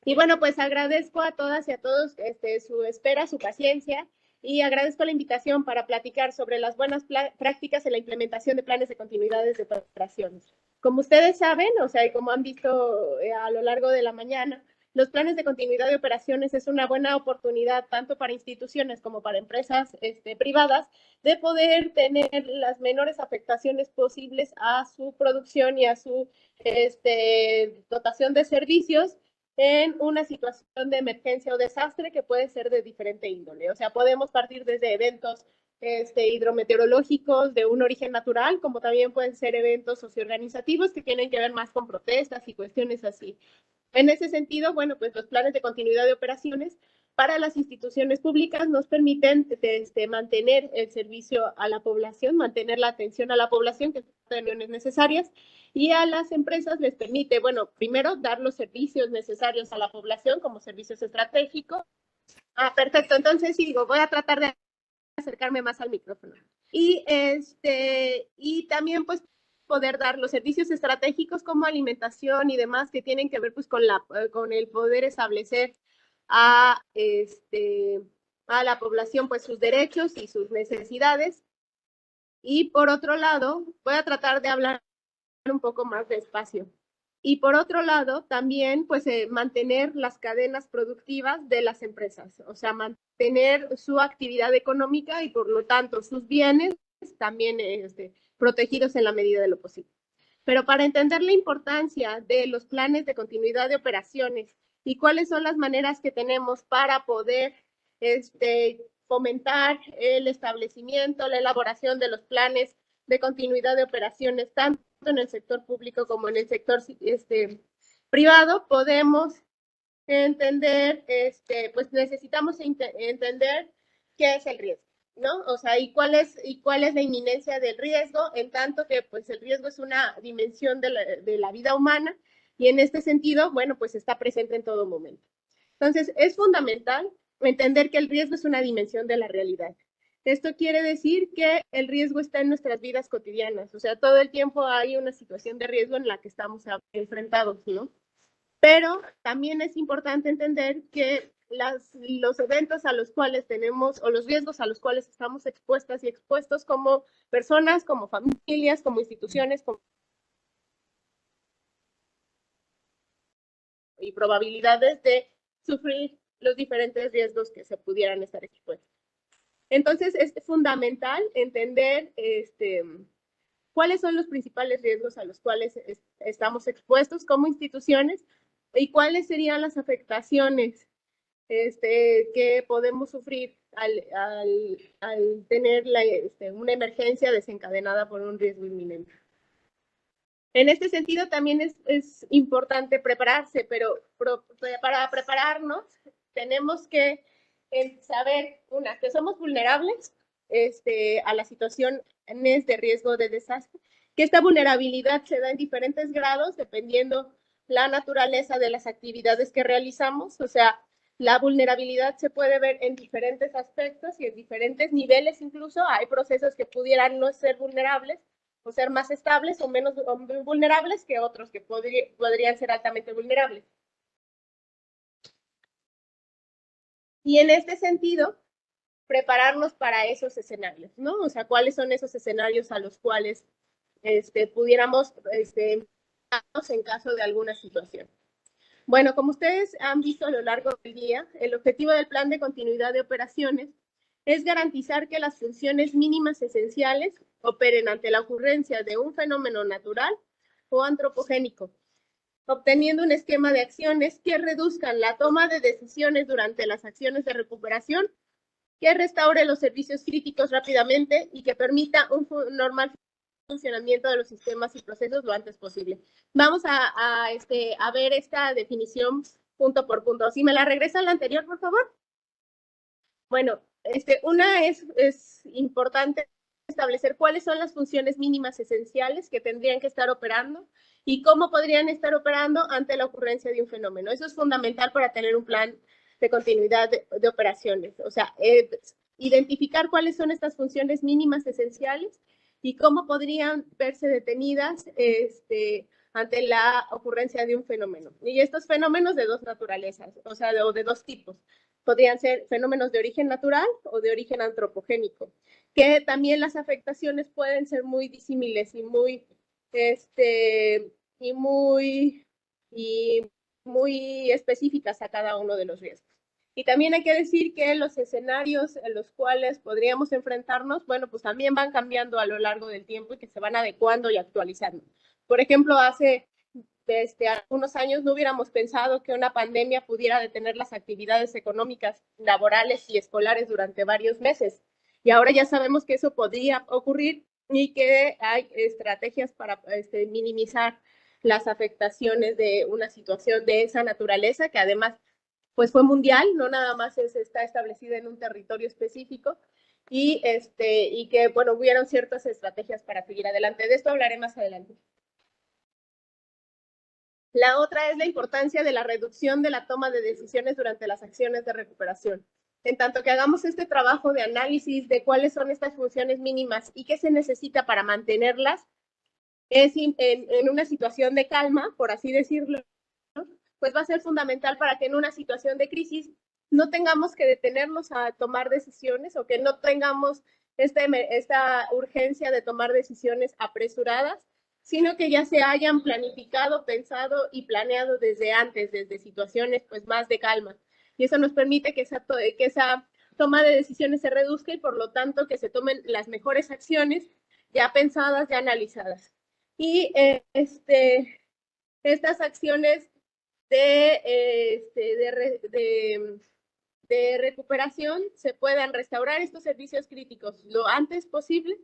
Y bueno, pues agradezco a todas y a todos su espera, su paciencia, y agradezco la invitación para platicar sobre las buenas prácticas en la implementación de planes de continuidades de operaciones. Como ustedes saben, o sea, y como han visto a lo largo de la mañana, los planes de continuidad de operaciones es una buena oportunidad tanto para instituciones como para empresas privadas de poder tener las menores afectaciones posibles a su producción y a su dotación de servicios en una situación de emergencia o desastre que puede ser de diferente índole. O sea, podemos partir desde eventos hidrometeorológicos de un origen natural, como también pueden ser eventos socioorganizativos que tienen que ver más con protestas y cuestiones así. En ese sentido, bueno, pues los planes de continuidad de operaciones para las instituciones públicas nos permiten mantener el servicio a la población, mantener la atención a la población, que son reuniones necesarias, y a las empresas les permite, bueno, primero dar los servicios necesarios a la población como servicios estratégicos. Perfecto, entonces digo, voy a tratar de acercarme más al micrófono. Y también pues poder dar los servicios estratégicos como alimentación y demás que tienen que ver pues con el poder establecer a la población pues sus derechos y sus necesidades. Y por otro lado, voy a tratar de hablar un poco más despacio. Y por otro lado, también pues mantener las cadenas productivas de las empresas, o sea, mantener su actividad económica y por lo tanto sus bienes también protegidos en la medida de lo posible. Pero para entender la importancia de los planes de continuidad de operaciones y cuáles son las maneras que tenemos para poder fomentar el establecimiento, la elaboración de los planes de continuidad de operaciones, tanto en el sector público como en el sector privado, podemos entender, pues necesitamos entender qué es el riesgo, ¿no? O sea, y cuál es la inminencia del riesgo, en tanto que pues el riesgo es una dimensión de la vida humana, y en este sentido, bueno, pues está presente en todo momento. Entonces, es fundamental entender que el riesgo es una dimensión de la realidad. Esto quiere decir que el riesgo está en nuestras vidas cotidianas, o sea, todo el tiempo hay una situación de riesgo en la que estamos enfrentados, ¿no? Pero también es importante entender que los eventos a los cuales tenemos, o los riesgos a los cuales estamos expuestas y expuestos como personas, como familias, como instituciones, y probabilidades de sufrir los diferentes riesgos que se pudieran estar expuestos. Entonces, es fundamental entender cuáles son los principales riesgos a los cuales estamos expuestos como instituciones y cuáles serían las afectaciones que podemos sufrir al tener una emergencia desencadenada por un riesgo inminente. En este sentido, también es importante prepararse, pero para prepararnos tenemos que saber, que somos vulnerables a las situaciones de riesgo de desastre, que esta vulnerabilidad se da en diferentes grados dependiendo la naturaleza de las actividades que realizamos. O sea, la vulnerabilidad se puede ver en diferentes aspectos y en diferentes niveles incluso. Hay procesos que pudieran no ser vulnerables, o ser más estables o menos vulnerables que otros que podrían ser altamente vulnerables. Y en este sentido, prepararnos para esos escenarios, ¿no? O sea, ¿cuáles son esos escenarios a los cuales pudiéramos en caso de alguna situación? Bueno, como ustedes han visto a lo largo del día, el objetivo del plan de continuidad de operaciones es garantizar que las funciones mínimas esenciales operen ante la ocurrencia de un fenómeno natural o antropogénico, obteniendo un esquema de acciones que reduzcan la toma de decisiones durante las acciones de recuperación, que restaure los servicios críticos rápidamente y que permita un normal funcionamiento de los sistemas y procesos lo antes posible. Vamos a ver esta definición punto por punto. Si me la regresa a la anterior, por favor. Bueno, una es importante establecer cuáles son las funciones mínimas esenciales que tendrían que estar operando y cómo podrían estar operando ante la ocurrencia de un fenómeno. Eso es fundamental para tener un plan de continuidad de operaciones. O sea, identificar cuáles son estas funciones mínimas esenciales y cómo podrían verse detenidas ante la ocurrencia de un fenómeno. Y estos fenómenos de dos naturalezas, o sea, de dos tipos. Podrían ser fenómenos de origen natural o de origen antropogénico, que también las afectaciones pueden ser muy disímiles y muy específicas a cada uno de los riesgos. Y también hay que decir que los escenarios en los cuales podríamos enfrentarnos, bueno, pues también van cambiando a lo largo del tiempo y que se van adecuando y actualizando. Por ejemplo, hace algunos años no hubiéramos pensado que una pandemia pudiera detener las actividades económicas, laborales y escolares durante varios meses. Y ahora ya sabemos que eso podría ocurrir y que hay estrategias para minimizar las afectaciones de una situación de esa naturaleza, que además pues fue mundial, no nada más está establecida en un territorio específico, y que, bueno, hubieron ciertas estrategias para seguir adelante. De esto hablaré más adelante. La otra es la importancia de la reducción de la toma de decisiones durante las acciones de recuperación. En tanto que hagamos este trabajo de análisis de cuáles son estas funciones mínimas y qué se necesita para mantenerlas, en una situación de calma, por así decirlo, pues va a ser fundamental para que en una situación de crisis no tengamos que detenernos a tomar decisiones o que no tengamos esta urgencia de tomar decisiones apresuradas, sino que ya se hayan planificado, pensado y planeado desde antes, desde situaciones pues más de calma. Y eso nos permite que esa toma de decisiones se reduzca y por lo tanto que se tomen las mejores acciones ya pensadas, ya analizadas. Y estas acciones de recuperación se puedan restaurar estos servicios críticos lo antes posible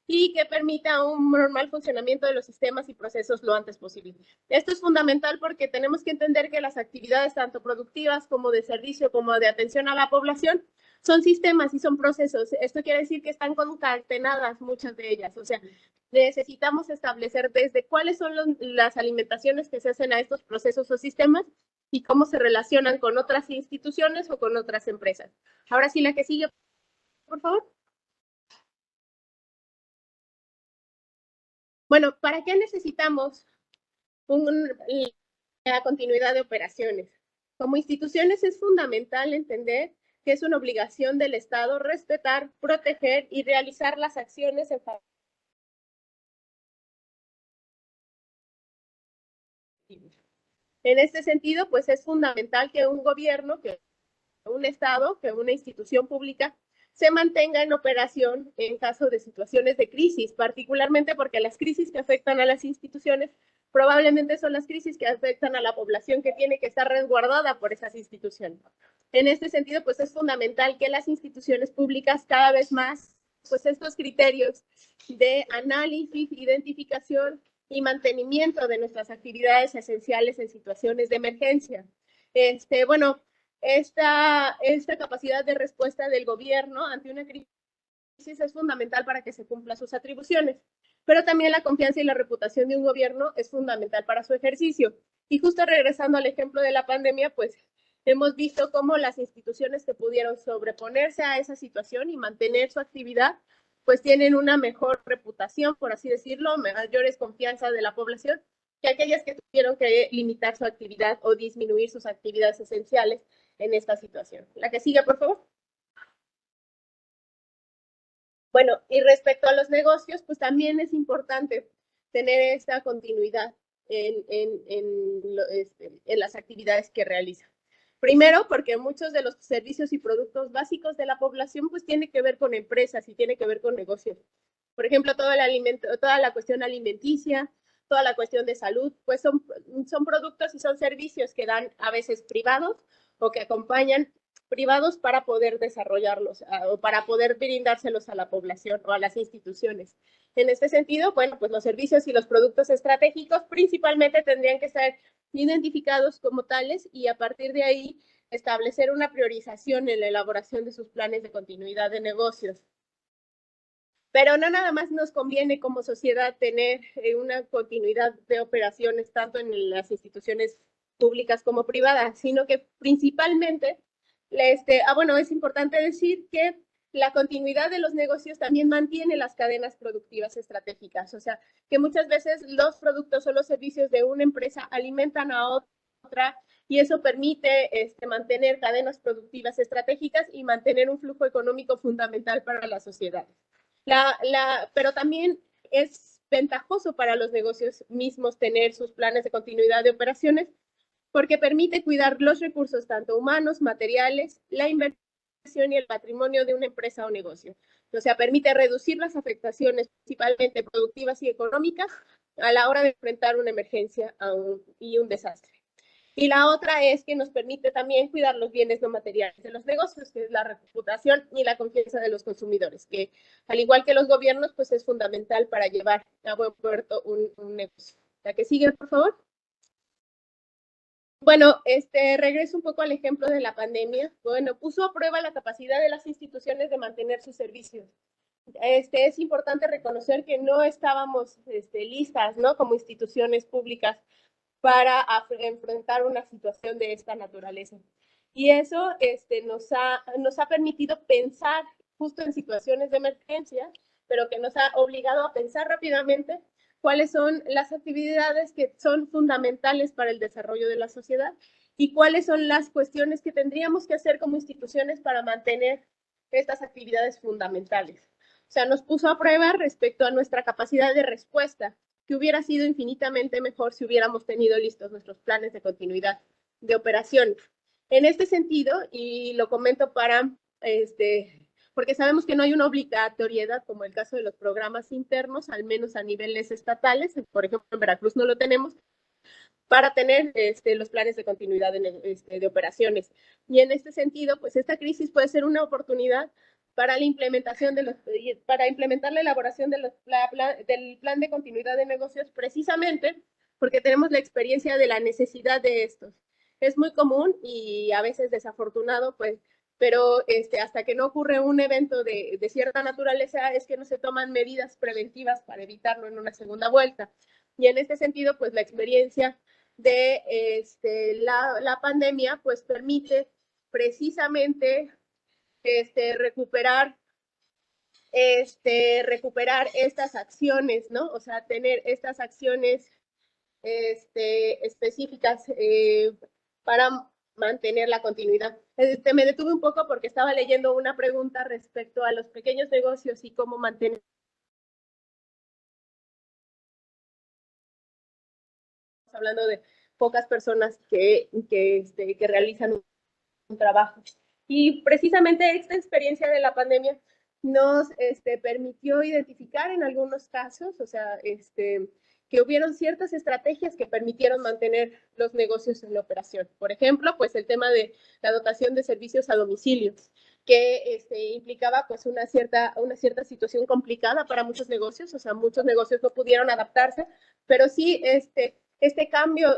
y que permita un normal funcionamiento de los sistemas y procesos lo antes posible. Esto es fundamental porque tenemos que entender que las actividades tanto productivas como de servicio como de atención a la población son sistemas y son procesos. Esto quiere decir que están concatenadas muchas de ellas. O sea, necesitamos establecer desde cuáles son las alimentaciones que se hacen a estos procesos o sistemas y cómo se relacionan con otras instituciones o con otras empresas. Ahora sí, la que sigue, por favor. Bueno, ¿para qué necesitamos la continuidad de operaciones? Como instituciones es fundamental entender que es una obligación del Estado respetar, proteger y realizar las acciones en favor. En este sentido, pues es fundamental que un gobierno, que un Estado, que una institución pública se mantenga en operación en caso de situaciones de crisis, particularmente porque las crisis que afectan a las instituciones probablemente son las crisis que afectan a la población que tiene que estar resguardada por esas instituciones. En este sentido, pues es fundamental que las instituciones públicas cada vez más, pues estos criterios de análisis, identificación y mantenimiento de nuestras actividades esenciales en situaciones de emergencia. Bueno, esta capacidad de respuesta del gobierno ante una crisis es fundamental para que se cumplan sus atribuciones, pero también la confianza y la reputación de un gobierno es fundamental para su ejercicio. Y justo regresando al ejemplo de la pandemia, pues hemos visto cómo las instituciones que pudieron sobreponerse a esa situación y mantener su actividad, pues tienen una mejor reputación, por así decirlo, mayores confianza de la población que aquellas que tuvieron que limitar su actividad o disminuir sus actividades esenciales en esta situación. La que sigue, por favor. Bueno, y respecto a los negocios, pues también es importante tener esta continuidad en las actividades que realizan. Primero, porque muchos de los servicios y productos básicos de la población pues tiene que ver con empresas y tiene que ver con negocios. Por ejemplo, toda la cuestión alimenticia, toda la cuestión de salud, pues son productos y son servicios que dan a veces privados o que acompañan privados para poder desarrollarlos o para poder brindárselos a la población o a las instituciones. En este sentido, bueno, pues los servicios y los productos estratégicos principalmente tendrían que ser identificados como tales y a partir de ahí establecer una priorización en la elaboración de sus planes de continuidad de negocios. Pero no nada más nos conviene como sociedad tener una continuidad de operaciones tanto en las instituciones públicas como privadas, sino que principalmente, bueno, es importante decir que la continuidad de los negocios también mantiene las cadenas productivas estratégicas, o sea, que muchas veces los productos o los servicios de una empresa alimentan a otra y eso permite mantener cadenas productivas estratégicas y mantener un flujo económico fundamental para la sociedad. Pero también es ventajoso para los negocios mismos tener sus planes de continuidad de operaciones porque permite cuidar los recursos tanto humanos, materiales, la inversión y el patrimonio de una empresa o negocio. O sea, permite reducir las afectaciones principalmente productivas y económicas a la hora de enfrentar una emergencia y un desastre. Y la otra es que nos permite también cuidar los bienes no materiales de los negocios, que es la reputación y la confianza de los consumidores, que al igual que los gobiernos, pues es fundamental para llevar a buen puerto un negocio. La que sigue, por favor. Bueno, regreso un poco al ejemplo de la pandemia. Bueno, puso a prueba la capacidad de las instituciones de mantener sus servicios. Es importante reconocer que no estábamos listas, ¿no? Como instituciones públicas para enfrentar una situación de esta naturaleza. Y eso nos ha permitido pensar justo en situaciones de emergencia, pero que nos ha obligado a pensar rápidamente cuáles son las actividades que son fundamentales para el desarrollo de la sociedad y cuáles son las cuestiones que tendríamos que hacer como instituciones para mantener estas actividades fundamentales. O sea, nos puso a prueba respecto a nuestra capacidad de respuesta, que hubiera sido infinitamente mejor si hubiéramos tenido listos nuestros planes de continuidad de operaciones. En este sentido, y lo comento porque sabemos que no hay una obligatoriedad, como el caso de los programas internos, al menos a niveles estatales, por ejemplo, en Veracruz no lo tenemos, para tener los planes de continuidad de operaciones. Y en este sentido, pues esta crisis puede ser una oportunidad para la implementación para implementar la elaboración del plan de continuidad de negocios, precisamente porque tenemos la experiencia de la necesidad de estos. Es muy común y a veces desafortunado, pues, pero hasta que no ocurre un evento de cierta naturaleza es que no se toman medidas preventivas para evitarlo en una segunda vuelta. Y en este sentido, pues la experiencia de la pandemia, pues permite precisamente recuperar estas acciones, ¿no? O sea, tener estas acciones específicas para mantener la continuidad. Me detuve un poco porque estaba leyendo una pregunta respecto a los pequeños negocios y cómo mantener. Hablando de pocas personas que realizan un trabajo. Y precisamente esta experiencia de la pandemia nos permitió identificar en algunos casos, o sea, que hubieron ciertas estrategias que permitieron mantener los negocios en operación. Por ejemplo, pues el tema de la dotación de servicios a domicilio, que implicaba pues una cierta situación complicada para muchos negocios, o sea, muchos negocios no pudieron adaptarse, pero sí este cambio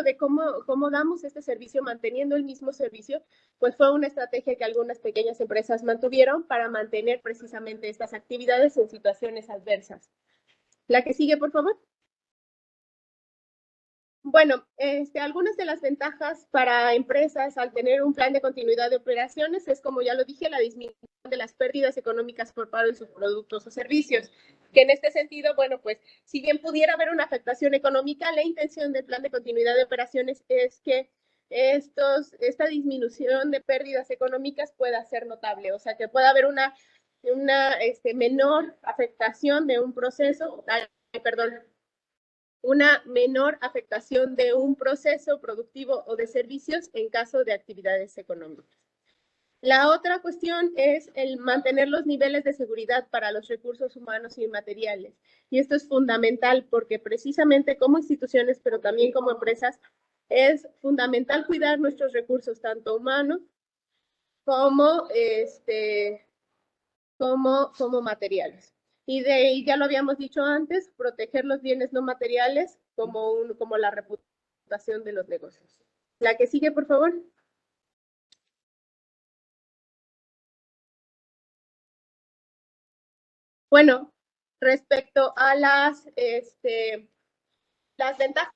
de cómo damos este servicio manteniendo el mismo servicio, pues fue una estrategia que algunas pequeñas empresas mantuvieron para mantener precisamente estas actividades en situaciones adversas. La que sigue, por favor. Bueno, algunas de las ventajas para empresas al tener un plan de continuidad de operaciones es, como ya lo dije, la disminución de las pérdidas económicas por paro en sus productos o servicios, que en este sentido, bueno, pues si bien pudiera haber una afectación económica, la intención del plan de continuidad de operaciones es que esta disminución de pérdidas económicas pueda ser notable, o sea, que pueda haber una menor afectación de un proceso, perdón, una menor afectación de un proceso productivo o de servicios en caso de actividades económicas. La otra cuestión es el mantener los niveles de seguridad para los recursos humanos y materiales. Y esto es fundamental porque precisamente como instituciones, pero también como empresas, es fundamental cuidar nuestros recursos, tanto humanos como, como materiales. Y ya lo habíamos dicho antes, proteger los bienes no materiales como la reputación de los negocios. La que sigue, por favor. Bueno, respecto a las ventajas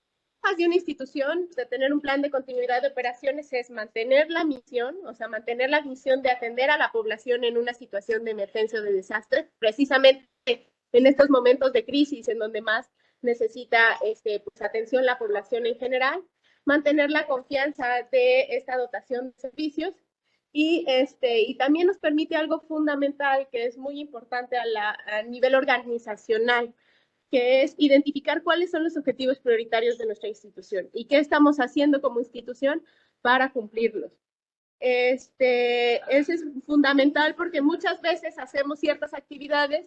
de una institución de tener un plan de continuidad de operaciones es mantener la misión, o sea, mantener la misión de atender a la población en una situación de emergencia o de desastre, precisamente en estos momentos de crisis en donde más necesita pues, atención la población en general, mantener la confianza de esta dotación de servicios y también nos permite algo fundamental que es muy importante a nivel organizacional, que es identificar cuáles son los objetivos prioritarios de nuestra institución y qué estamos haciendo como institución para cumplirlos. Ese es fundamental porque muchas veces hacemos ciertas actividades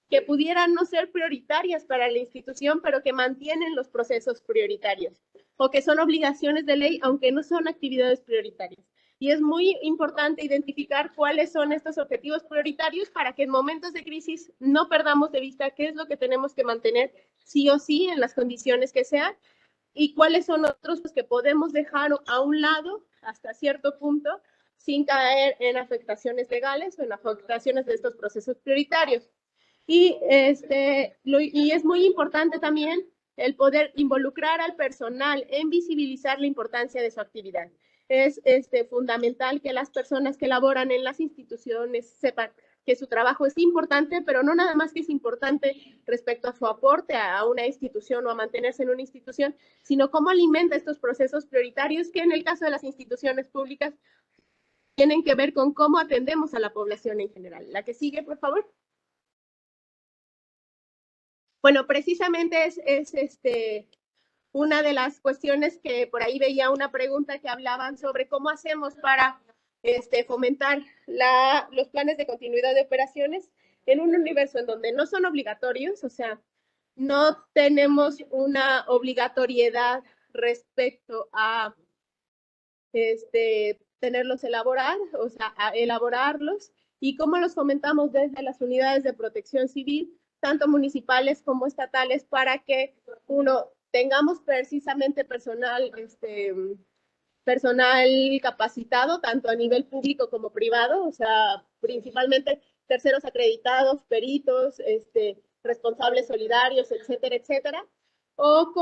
que pudieran no ser prioritarias para la institución, pero que mantienen los procesos prioritarios o que son obligaciones de ley, aunque no son actividades prioritarias. Y es muy importante identificar cuáles son estos objetivos prioritarios para que en momentos de crisis no perdamos de vista qué es lo que tenemos que mantener sí o sí en las condiciones que sean y cuáles son otros que podemos dejar a un lado hasta cierto punto sin caer en afectaciones legales o en afectaciones de estos procesos prioritarios. Y es muy importante también el poder involucrar al personal en visibilizar la importancia de su actividad. Es fundamental que las personas que laboran en las instituciones sepan que su trabajo es importante, pero no nada más que es importante respecto a su aporte a una institución o a mantenerse en una institución, sino cómo alimenta estos procesos prioritarios que en el caso de las instituciones públicas tienen que ver con cómo atendemos a la población en general. La que sigue, por favor. Bueno, precisamente es una de las cuestiones que por ahí veía una pregunta que hablaban sobre cómo hacemos para fomentar los planes de continuidad de operaciones en un universo en donde no son obligatorios, o sea, no tenemos una obligatoriedad respecto a tenerlos elaborar, o sea, a elaborarlos, y cómo los fomentamos desde las unidades de protección civil, tanto municipales como estatales, para que uno tengamos precisamente personal capacitado, tanto a nivel público como privado, o sea, principalmente terceros acreditados, peritos, responsables solidarios, etcétera, etcétera, o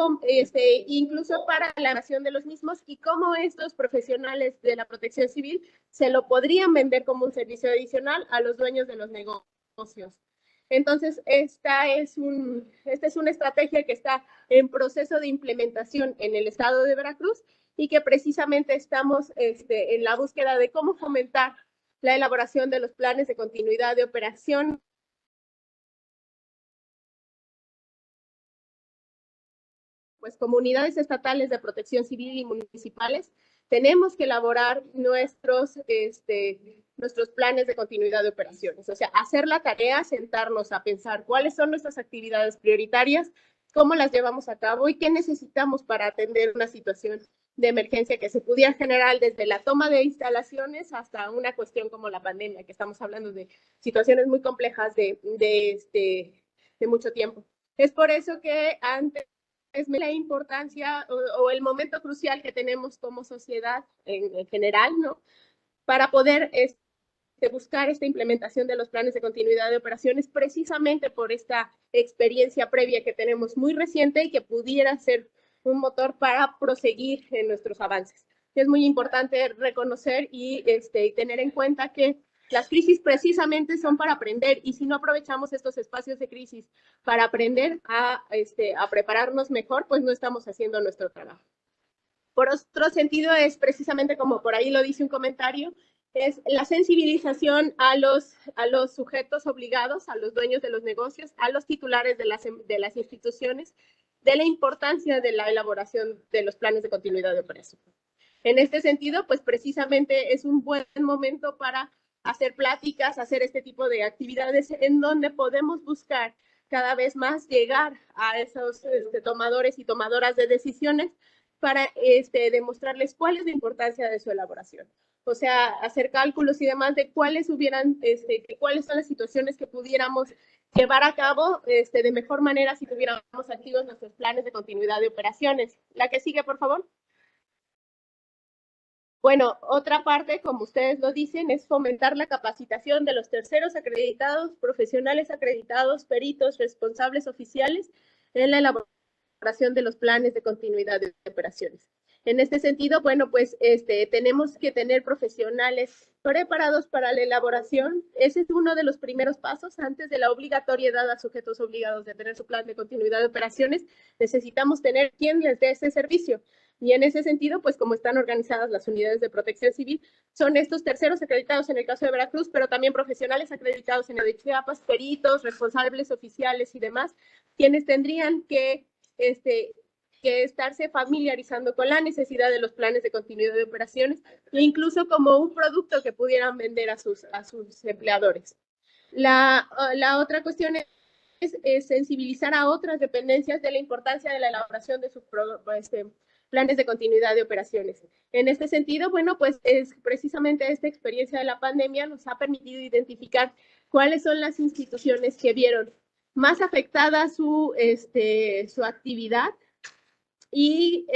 incluso para la nación de los mismos y cómo estos profesionales de la protección civil se lo podrían vender como un servicio adicional a los dueños de los negocios. Entonces, esta es una estrategia que está en proceso de implementación en el estado de Veracruz y que precisamente estamos en la búsqueda de cómo fomentar la elaboración de los planes de continuidad de operación. Pues comunidades estatales de protección civil y municipales tenemos que elaborar nuestros planes de continuidad de operaciones, o sea, hacer la tarea, sentarnos a pensar cuáles son nuestras actividades prioritarias, cómo las llevamos a cabo y qué necesitamos para atender una situación de emergencia que se pudiera generar desde la toma de instalaciones hasta una cuestión como la pandemia, que estamos hablando de situaciones muy complejas de mucho tiempo. Es por eso que antes es la importancia o el momento crucial que tenemos como sociedad en general, ¿no? Para poder buscar esta implementación de los planes de continuidad de operaciones precisamente por esta experiencia previa que tenemos muy reciente y que pudiera ser un motor para proseguir en nuestros avances. Es muy importante reconocer y tener en cuenta que las crisis precisamente son para aprender y si no aprovechamos estos espacios de crisis para aprender a prepararnos mejor, pues no estamos haciendo nuestro trabajo. Por otro sentido, es precisamente como por ahí lo dice un comentario, es la sensibilización a los sujetos obligados, a los dueños de los negocios, a los titulares de las instituciones, de la importancia de la elaboración de los planes de continuidad de operación. En este sentido, pues precisamente es un buen momento para hacer pláticas, hacer este tipo de actividades en donde podemos buscar cada vez más llegar a esos tomadores y tomadoras de decisiones para demostrarles cuál es la importancia de su elaboración. O sea, hacer cálculos y demás de cuáles cuáles son las situaciones que pudiéramos llevar a cabo de mejor manera si tuviéramos activos nuestros planes de continuidad de operaciones. La que sigue, por favor. Bueno, otra parte, como ustedes lo dicen, es fomentar la capacitación de los terceros acreditados, profesionales acreditados, peritos, responsables oficiales en la elaboración de los planes de continuidad de operaciones. En este sentido, bueno, pues tenemos que tener profesionales preparados para la elaboración. Ese es uno de los primeros pasos antes de la obligatoriedad a sujetos obligados de tener su plan de continuidad de operaciones. Necesitamos tener quien les dé ese servicio. Y en ese sentido, pues como están organizadas las unidades de protección civil, son estos terceros acreditados en el caso de Veracruz, pero también profesionales acreditados en el de Chiapas, peritos, responsables oficiales y demás, quienes tendrían que estarse familiarizando con la necesidad de los planes de continuidad de operaciones e incluso como un producto que pudieran vender a sus empleadores. La otra cuestión es sensibilizar a otras dependencias de la importancia de la elaboración de sus planes de continuidad de operaciones. En este sentido, bueno, pues es precisamente esta experiencia de la pandemia nos ha permitido identificar cuáles son las instituciones que vieron más afectada su actividad y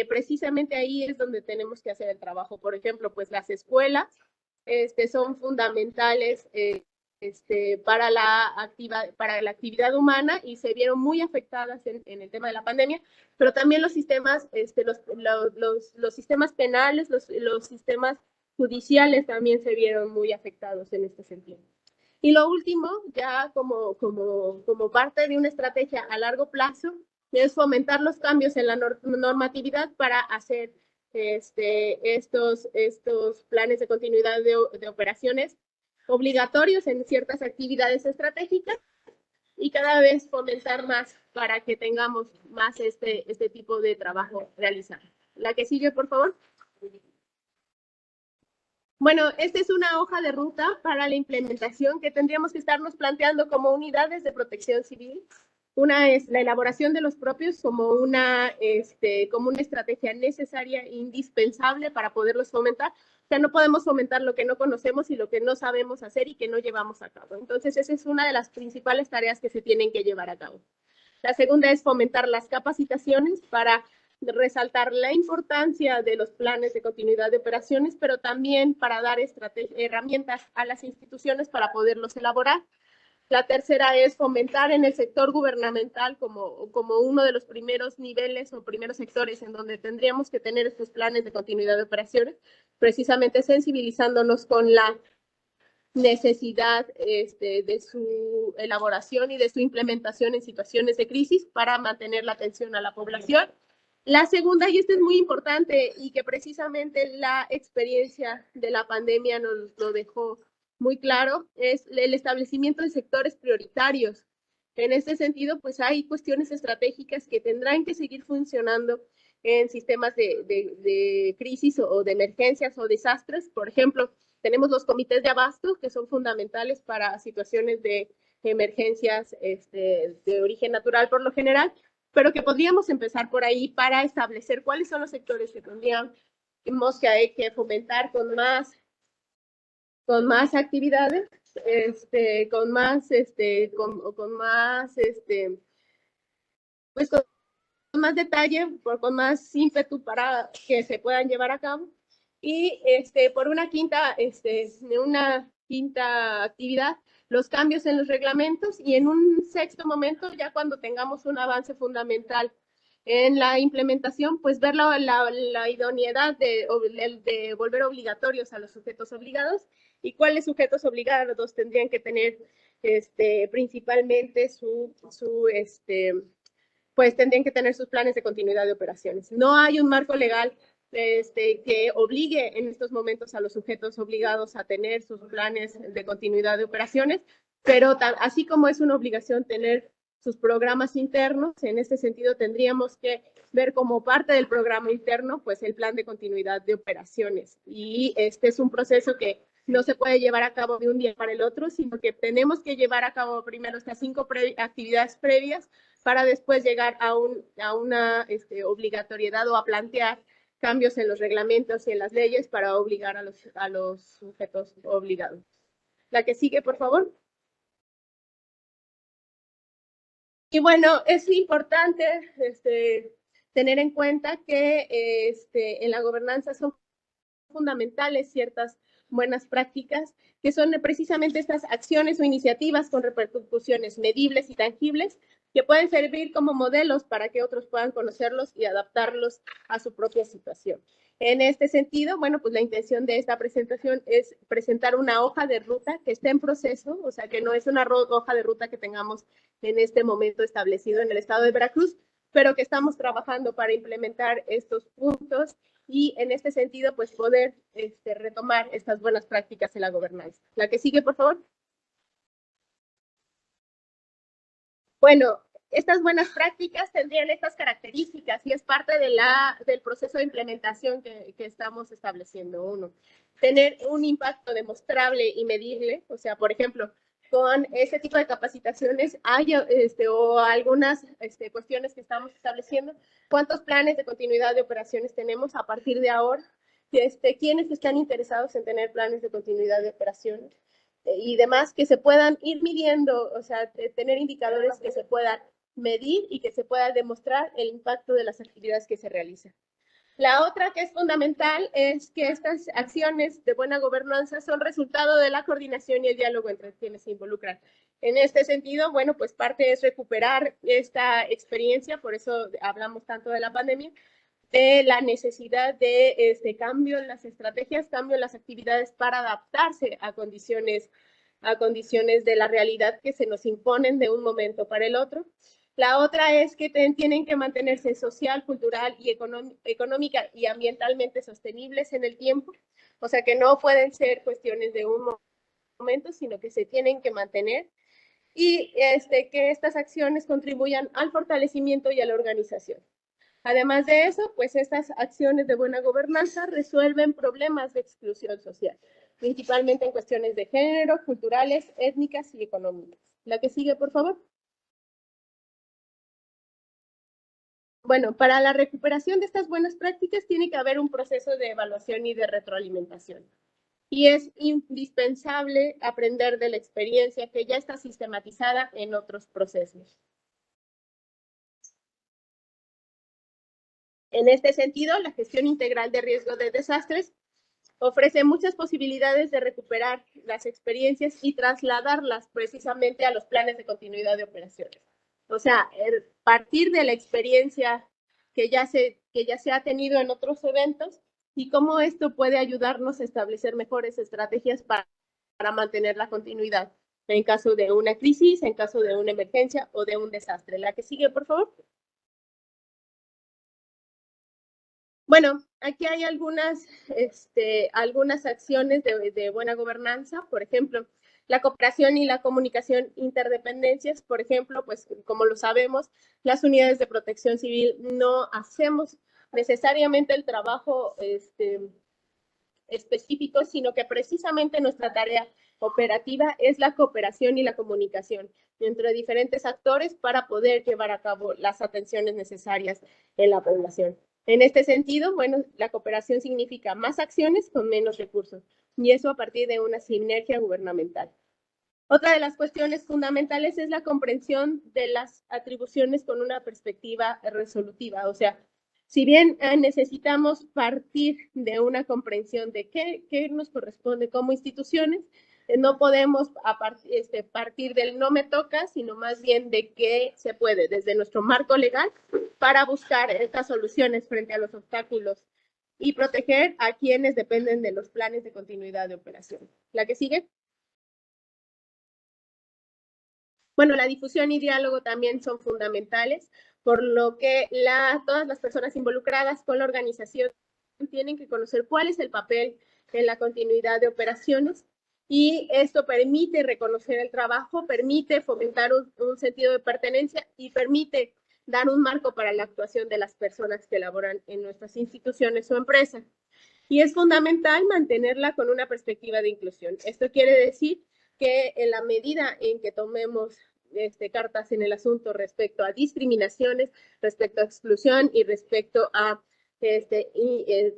precisamente ahí es donde tenemos que hacer el trabajo. Por ejemplo, pues las escuelas son fundamentales para la actividad humana y se vieron muy afectadas en el tema de la pandemia, pero también los sistemas, los sistemas penales, los sistemas judiciales también se vieron muy afectados en este sentido. Y lo último, ya como parte de una estrategia a largo plazo, es fomentar los cambios en la normatividad para hacer estos planes de continuidad de operaciones obligatorios en ciertas actividades estratégicas y cada vez fomentar más para que tengamos más este tipo de trabajo realizado. La que sigue, por favor. Bueno, esta es una hoja de ruta para la implementación que tendríamos que estarnos planteando como unidades de protección civil. Una es la elaboración de los propios como una estrategia necesaria e indispensable para poderlos fomentar. O sea, no podemos fomentar lo que no conocemos y lo que no sabemos hacer y que no llevamos a cabo. Entonces, esa es una de las principales tareas que se tienen que llevar a cabo. La segunda es fomentar las capacitaciones para resaltar la importancia de los planes de continuidad de operaciones, pero también para dar herramientas a las instituciones para poderlos elaborar. La tercera es fomentar en el sector gubernamental como uno de los primeros niveles o primeros sectores en donde tendríamos que tener estos planes de continuidad de operaciones, precisamente sensibilizándonos con la necesidad de su elaboración y de su implementación en situaciones de crisis para mantener la atención a la población. La segunda, y esto es muy importante y que precisamente la experiencia de la pandemia nos lo dejó muy claro, es el establecimiento de sectores prioritarios. En este sentido, pues hay cuestiones estratégicas que tendrán que seguir funcionando en sistemas de crisis o de emergencias o desastres. Por ejemplo, tenemos los comités de abasto que son fundamentales para situaciones de emergencias de origen natural por lo general, pero que podríamos empezar por ahí para establecer cuáles son los sectores que tendríamos que fomentar con más actividades, con más más detalle, con más ímpetu para que se puedan llevar a cabo. Y por una quinta actividad, los cambios en los reglamentos y en un sexto momento, ya cuando tengamos un avance fundamental en la implementación, pues ver la idoneidad de volver obligatorios a los sujetos obligados y cuáles sujetos obligados tendrían que tener principalmente pues tendrían que tener sus planes de continuidad de operaciones. No hay un marco legal que obligue en estos momentos a los sujetos obligados a tener sus planes de continuidad de operaciones, pero así como es una obligación tener sus programas internos, en este sentido tendríamos que ver como parte del programa interno, pues el plan de continuidad de operaciones. Y este es un proceso que no se puede llevar a cabo de un día para el otro, sino que tenemos que llevar a cabo primero estas 5 actividades previas para después llegar a una obligatoriedad o a plantear cambios en los reglamentos y en las leyes para obligar a los sujetos obligados. La que sigue, por favor. Y bueno, es importante tener en cuenta que en la gobernanza son fundamentales ciertas buenas prácticas, que son precisamente estas acciones o iniciativas con repercusiones medibles y tangibles, que pueden servir como modelos para que otros puedan conocerlos y adaptarlos a su propia situación. En este sentido, bueno, pues la intención de esta presentación es presentar una hoja de ruta que esté en proceso, o sea, que no es una hoja de ruta que tengamos en este momento establecido en el estado de Veracruz, pero que estamos trabajando para implementar estos puntos y en este sentido, pues poder retomar estas buenas prácticas en la gobernanza. La que sigue, por favor. Bueno, estas buenas prácticas tendrían estas características y es parte del proceso de implementación que estamos estableciendo. Uno, tener un impacto demostrable y medible, o sea, por ejemplo, con este tipo de capacitaciones hay o algunas cuestiones que estamos estableciendo, cuántos planes de continuidad de operaciones tenemos a partir de ahora, quiénes están interesados en tener planes de continuidad de operaciones y demás que se puedan ir midiendo, o sea, tener indicadores que se puedan medir y que se pueda demostrar el impacto de las actividades que se realizan. La otra que es fundamental es que estas acciones de buena gobernanza son resultado de la coordinación y el diálogo entre quienes se involucran. En este sentido, bueno, pues parte es recuperar esta experiencia, por eso hablamos tanto de la pandemia, de la necesidad de cambio en las estrategias, cambio en las actividades para adaptarse a condiciones de la realidad que se nos imponen de un momento para el otro. La otra es que tienen que mantenerse social, cultural y económica y ambientalmente sostenibles en el tiempo. O sea, que no pueden ser cuestiones de un momento, sino que se tienen que mantener. Y que estas acciones contribuyan al fortalecimiento y a la organización. Además de eso, pues estas acciones de buena gobernanza resuelven problemas de exclusión social, principalmente en cuestiones de género, culturales, étnicas y económicas. La que sigue, por favor. Bueno, para la recuperación de estas buenas prácticas tiene que haber un proceso de evaluación y de retroalimentación. Y es indispensable aprender de la experiencia que ya está sistematizada en otros procesos. En este sentido, la gestión integral de riesgo de desastres ofrece muchas posibilidades de recuperar las experiencias y trasladarlas precisamente a los planes de continuidad de operaciones. O sea, partir de la experiencia que ya se ha tenido en otros eventos y cómo esto puede ayudarnos a establecer mejores estrategias para mantener la continuidad en caso de una crisis, en caso de una emergencia o de un desastre. La que sigue, por favor. Bueno, aquí hay algunas acciones de buena gobernanza, por ejemplo, la cooperación y la comunicación interdependencias, por ejemplo, pues como lo sabemos, las unidades de protección civil no hacemos necesariamente el trabajo específico, sino que precisamente nuestra tarea operativa es la cooperación y la comunicación entre diferentes actores para poder llevar a cabo las atenciones necesarias en la población. En este sentido, bueno, la cooperación significa más acciones con menos recursos, y eso a partir de una sinergia gubernamental. Otra de las cuestiones fundamentales es la comprensión de las atribuciones con una perspectiva resolutiva, o sea, si bien necesitamos partir de una comprensión de qué nos corresponde como instituciones, no podemos partir del no me toca, sino más bien de qué se puede desde nuestro marco legal para buscar estas soluciones frente a los obstáculos y proteger a quienes dependen de los planes de continuidad de operación. ¿La que sigue? Bueno, la difusión y diálogo también son fundamentales, por lo que todas las personas involucradas con la organización tienen que conocer cuál es el papel en la continuidad de operaciones y esto permite reconocer el trabajo, permite fomentar un sentido de pertenencia y permite dar un marco para la actuación de las personas que laboran en nuestras instituciones o empresas. Y es fundamental mantenerla con una perspectiva de inclusión. Esto quiere decir que en la medida en que tomemos cartas en el asunto respecto a discriminaciones, respecto a exclusión y respecto a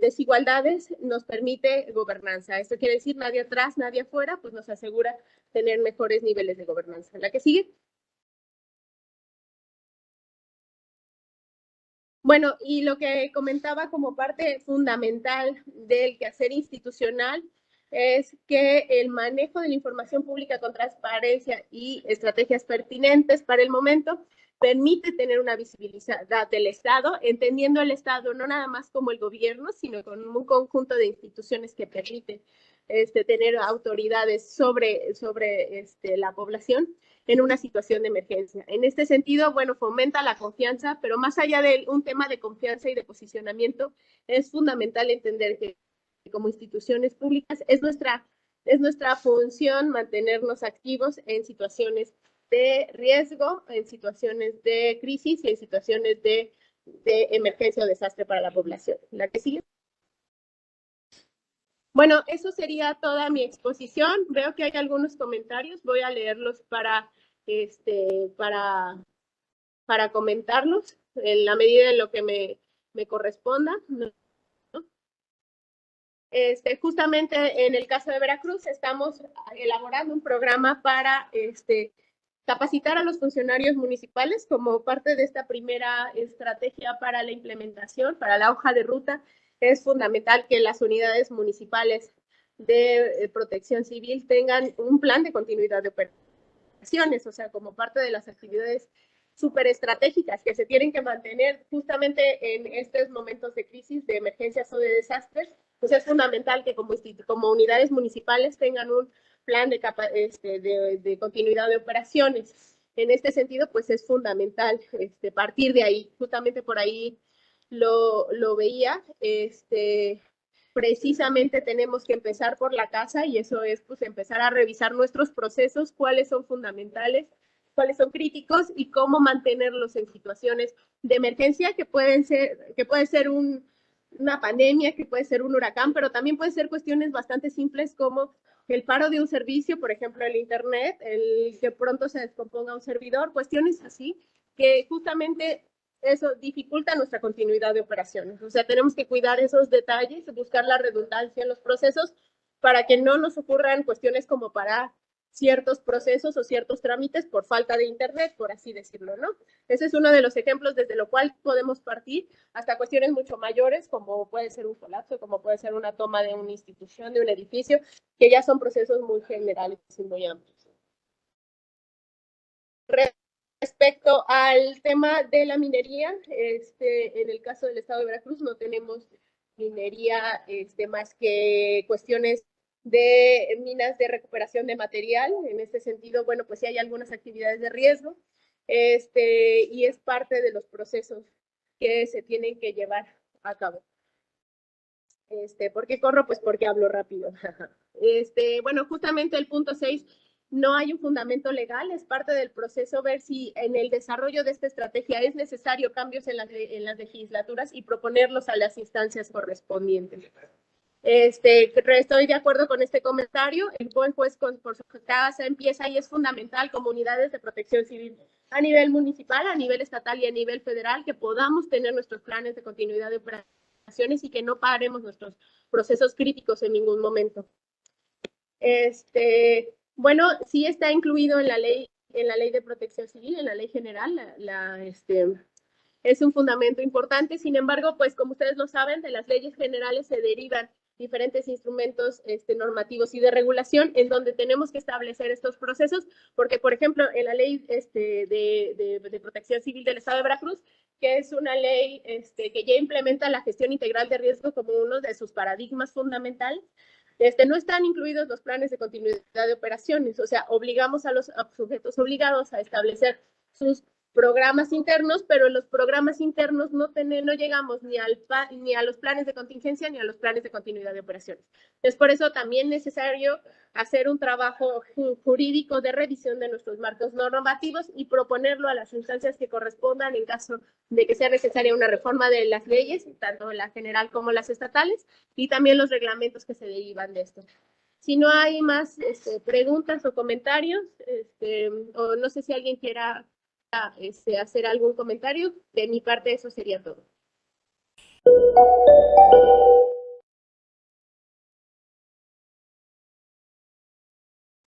desigualdades, nos permite gobernanza. Esto quiere decir nadie atrás, nadie afuera, pues nos asegura tener mejores niveles de gobernanza. ¿La que sigue? Bueno, y lo que comentaba como parte fundamental del quehacer institucional es que el manejo de la información pública con transparencia y estrategias pertinentes para el momento permite tener una visibilidad del Estado, entendiendo el Estado no nada más como el gobierno, sino con un conjunto de instituciones que permiten tener autoridades sobre la población en una situación de emergencia. En este sentido, bueno, fomenta la confianza, pero más allá de un tema de confianza y de posicionamiento, es fundamental entender que como instituciones públicas es nuestra función mantenernos activos en situaciones de riesgo, en situaciones de crisis y en situaciones de emergencia o desastre para la población. ¿La que sigue? Bueno, eso sería toda mi exposición. Veo que hay algunos comentarios, voy a leerlos para comentarlos en la medida en lo que me corresponda. Justamente en el caso de Veracruz estamos elaborando un programa para capacitar a los funcionarios municipales como parte de esta primera estrategia para la implementación, para la hoja de ruta. Es fundamental que las unidades municipales de protección civil tengan un plan de continuidad de operaciones, o sea, como parte de las actividades súper estratégicas que se tienen que mantener justamente en estos momentos de crisis, de emergencias o de desastres. Pues es fundamental que como unidades municipales tengan un plan de continuidad de operaciones. En este sentido, pues es fundamental partir de ahí. Justamente por ahí lo veía. Precisamente tenemos que empezar por la casa y eso es pues empezar a revisar nuestros procesos, cuáles son fundamentales, cuáles son críticos y cómo mantenerlos en situaciones de emergencia que puede ser una pandemia, que puede ser un huracán, pero también puede ser cuestiones bastante simples como el paro de un servicio, por ejemplo, el internet, el que pronto se descomponga un servidor, cuestiones así que justamente eso dificulta nuestra continuidad de operaciones. O sea, tenemos que cuidar esos detalles, buscar la redundancia en los procesos para que no nos ocurran cuestiones como parar ciertos procesos o ciertos trámites por falta de internet, por así decirlo, ¿no? Ese es uno de los ejemplos desde lo cual podemos partir hasta cuestiones mucho mayores, como puede ser un colapso, como puede ser una toma de una institución, de un edificio, que ya son procesos muy generales y muy amplios. Respecto al tema de la minería, en el caso del estado de Veracruz no tenemos minería más que cuestiones de minas de recuperación de material. En este sentido, bueno, pues sí hay algunas actividades de riesgo y es parte de los procesos que se tienen que llevar a cabo. ¿Por qué corro? Pues porque hablo rápido. Bueno, justamente el punto 6, no hay un fundamento legal, es parte del proceso ver si en el desarrollo de esta estrategia es necesario cambios en las legislaturas y proponerlos a las instancias correspondientes. Estoy de acuerdo con este comentario. El buen juez por su casa empieza y es fundamental como unidades de protección civil a nivel municipal, a nivel estatal y a nivel federal, que podamos tener nuestros planes de continuidad de operaciones y que no paremos nuestros procesos críticos en ningún momento. Bueno, sí está incluido en la ley de protección civil, en la ley general, es un fundamento importante. Sin embargo, pues como ustedes lo saben, de las leyes generales se derivan diferentes instrumentos normativos y de regulación en donde tenemos que establecer estos procesos, porque, por ejemplo, en la ley de protección civil del Estado de Veracruz, que es una ley que ya implementa la gestión integral de riesgo como uno de sus paradigmas fundamentales, no están incluidos los planes de continuidad de operaciones, o sea, obligamos a los sujetos obligados a establecer sus programas internos, pero en los programas internos no llegamos ni a los planes de contingencia ni a los planes de continuidad de operaciones. Es por eso también necesario hacer un trabajo jurídico de revisión de nuestros marcos normativos y proponerlo a las instancias que correspondan en caso de que sea necesaria una reforma de las leyes, tanto la general como las estatales, y también los reglamentos que se derivan de esto. Si no hay más preguntas o comentarios, o no sé si alguien quiera hacer algún comentario, de mi parte eso sería todo.